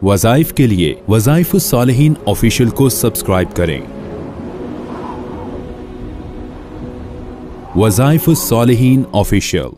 वज़ाइफ के लिए वज़ाइफुस्सालिहीन ऑफिशियल को सब्सक्राइब करें। वज़ाइफुस्सालिहीन ऑफिशियल।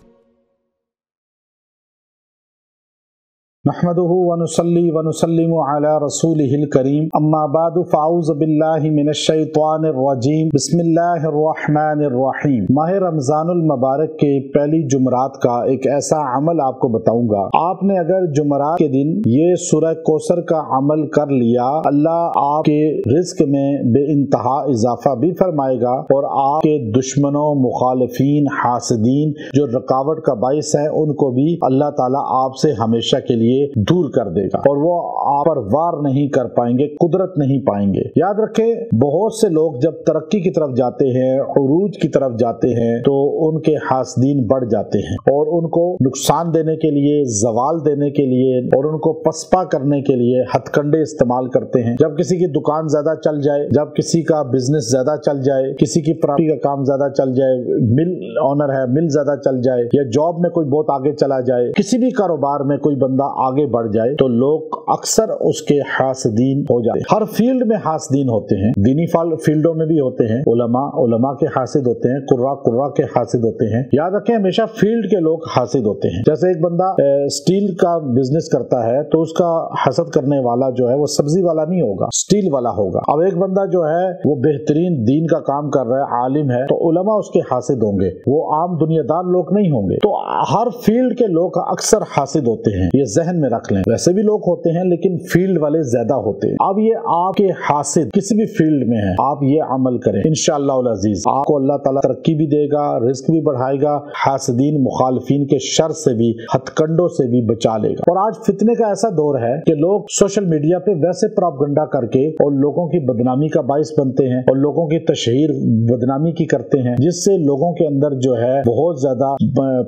नहमदुहु व नुसल्ली व नुसल्लिमु अला रसूलिहिल करीम अम्मा बादु फ़अऊज़ु बिल्लाहि मिनश शैतानिर रजीम बिस्मिल्लाहिर रहमानिर रहीम। माह रमज़ानुल मुबारक के पहली जुमरात का एक ऐसा अमल आपको बताऊंगा। आपने अगर जुमरात के दिन ये सूरह कौसर का अमल कर लिया, अल्लाह आपके रिज़्क में बेइंतहा इजाफा भी फरमाएगा और आपके दुश्मनों, मुखालिफीन, हासिदीन जो रुकावट का बाइस है उनको भी अल्लाह ताला आपसे हमेशा के लिए दूर कर देगा और वो आप पर वार नहीं कर पाएंगे, कुदरत नहीं पाएंगे। याद रखें, बहुत से लोग जब तरक्की की तरफ जाते हैं, उरूज की तरफ जाते हैं, तो उनके हासदीन बढ़ जाते हैं और उनको नुकसान देने के लिए, जवाल देने के लिए और उनको पसपा करने के लिए हथकंडे इस्तेमाल करते हैं। जब किसी की दुकान ज्यादा चल जाए, जब किसी का बिजनेस ज्यादा चल जाए, किसी की प्रॉपर्टी का काम ज्यादा चल जाए, मिल ऑनर है, मिल ज्यादा चल जाए या जॉब में कोई बहुत आगे चला जाए, किसी भी कारोबार में कोई बंदा आगे बढ़ जाए, तो लोग अक्सर उसके हासदीन हो जाते हैं। हर फील्ड में हासदीन होते हैं, दीनी फील्डों में भी होते हैं, उलमा के हासिद होते हैं, कुर्रा के हासिद होते हैं। याद रखें, हमेशा फील्ड के लोग हासिद होते हैं। जैसे एक बंदा स्टील का बिजनेस करता है तो उसका हसद करने वाला जो है वो सब्जी वाला नहीं होगा, स्टील वाला होगा। अब एक बंदा जो है वो बेहतरीन दीन का काम कर रहा है, आलिम है, तो उलमा उसके हासिद होंगे, वो आम दुनियादार लोग नहीं होंगे। तो हर फील्ड के लोग अक्सर हासिद होते हैं, ये जहन में रख लें। वैसे भी लोग होते हैं लेकिन फील्ड वाले ज्यादा होते हैं। अब ये आपके हासिद किसी भी फील्ड में है, आप ये अमल करें, इंशाअल्लाह उल अजीज आपको अल्लाह ताला तरक्की भी देगा, रिस्क भी बढ़ाएगा, हासिदीन मुखालिफीन के शर से भी, हथकंडों से भी बचा लेगा। और आज फितने का ऐसा दौर है कि लोग सोशल मीडिया पे वैसे प्रोपगंडा करके और लोगों की बदनामी का बाइस बनते हैं और लोगों की तशहीर बदनामी की करते हैं, जिससे लोगों के अंदर जो है बहुत ज्यादा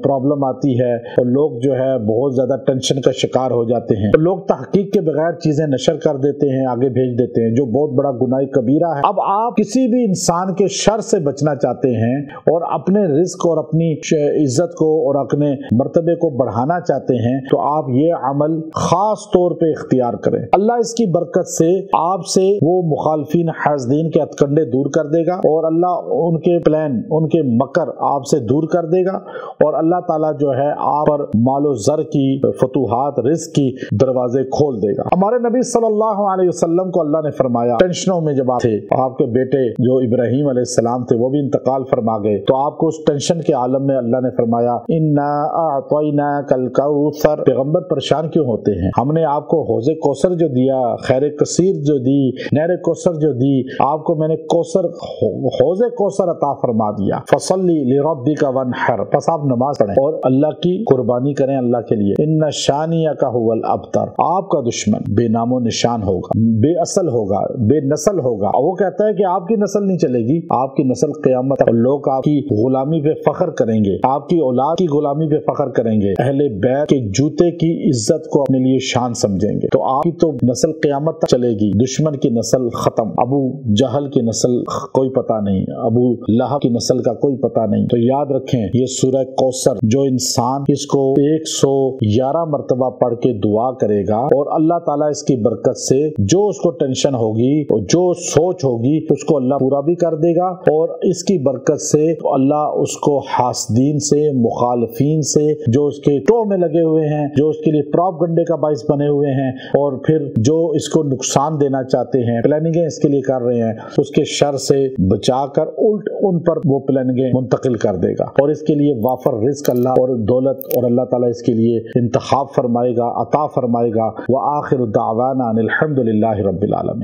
प्रॉब्लम आती है और लोग जो है बहुत ज्यादा टेंशन का शिकार हो जाते हैं। तो लोग तहकीक के बगैर चीजें नशर कर देते हैं, आगे भेज देते हैं, जो बहुत बड़ा गुनाह कबीरा है। अब आप किसी भी इंसान के शर से बचना चाहते हैं और अपने रिस्क और अपनी इज्जत को और अपने मर्तबे को बढ़ाना चाहते हैं, तो आप ये अमल खास तौर पे इख्तियार करें। अल्लाह इसकी बरकत से आपसे वो मुखालिफीन, हासदीन के हथकंडे दूर कर देगा और अल्लाह उनके प्लान, उनके मकर आपसे दूर कर देगा और अल्लाह ताला जो है आप पर मालो ज़र की फतूहात, रिस्क की दरवाजे खोल देगा। हमारे नबी सल्लल्लाहु अलैहि वसल्लम को अल्लाह ने फरमाया, टेंशनों में जब आप थे, आपके बेटे जो इब्राहीम अलैहिस्सलाम थे वो भी इंतकाल फरमा गए, तो आपको उस टेंशन के आलम में अल्लाह ने फरमाया, इन्ना अअतैनाकल कौसर। पैगंबर परेशान क्यों होते हैं? हमने आपको हौज़े कौसर जो दिया, खैर कसीर जो दी, नहर कौसर जो दी, आपको मैंने कौसर, हौज़े कौसर अता फरमा दिया। फसल्ली लिरब्बिका वन्हर, बस आप नमाज पढ़ें और अल्लाह की कुर्बानी करें अल्लाह के लिए। इन्ना शानियका हुवल अबतर, आपका दुश्मन बेनामो निशान होगा, बेअसल होगा, बेनस्ल होगा। वो कहता है कि आपकी नस्ल नहीं चलेगी, आपकी नस्ल क़यामत तक, लोग आपकी गुलामी पे फख्र करेंगे, आपकी औलाद की गुलामी पे फख्र करेंगे, अहले बैत के जूते की इज्जत को अपने लिए शान समझेंगे। तो आपकी तो नस्ल क़यामत तक चलेगी, दुश्मन की नस्ल खत्म। अबू जहल की नस्ल कोई पता नहीं, अबू लहब की नस्ल का कोई पता नहीं। तो याद रखें, ये सूरह कौसर जो इंसान इसको 111 मरतबा पढ़ के दुआ करेगा और अल्लाह ताला इसकी बरकत से जो उसको टेंशन होगी और जो सोच होगी उसको अल्लाह पूरा भी कर देगा और इसकी बरकत से अल्लाह उसको हासदीन से, मुखालिफीन से, जो उसके टो में लगे हुए हैं, जो उसके लिए प्रोपगंडे का बाइस बने हुए हैं और फिर जो इसको नुकसान देना चाहते हैं, प्लानिंगें इसके लिए कर रहे हैं, उसके शर से बचाकर उल्ट उन पर वो प्लानिंगें मुंतकिल कर देगा और इसके लिए वाफर रिस्क अल्लाह और दौलत और अल्लाह ताला इसके लिए इंतखाब फरमाएगा, अता फरमाएगा। व आखिर दावाना अनिल हम्दुलिल्लाहि रब्बिल आलमीन।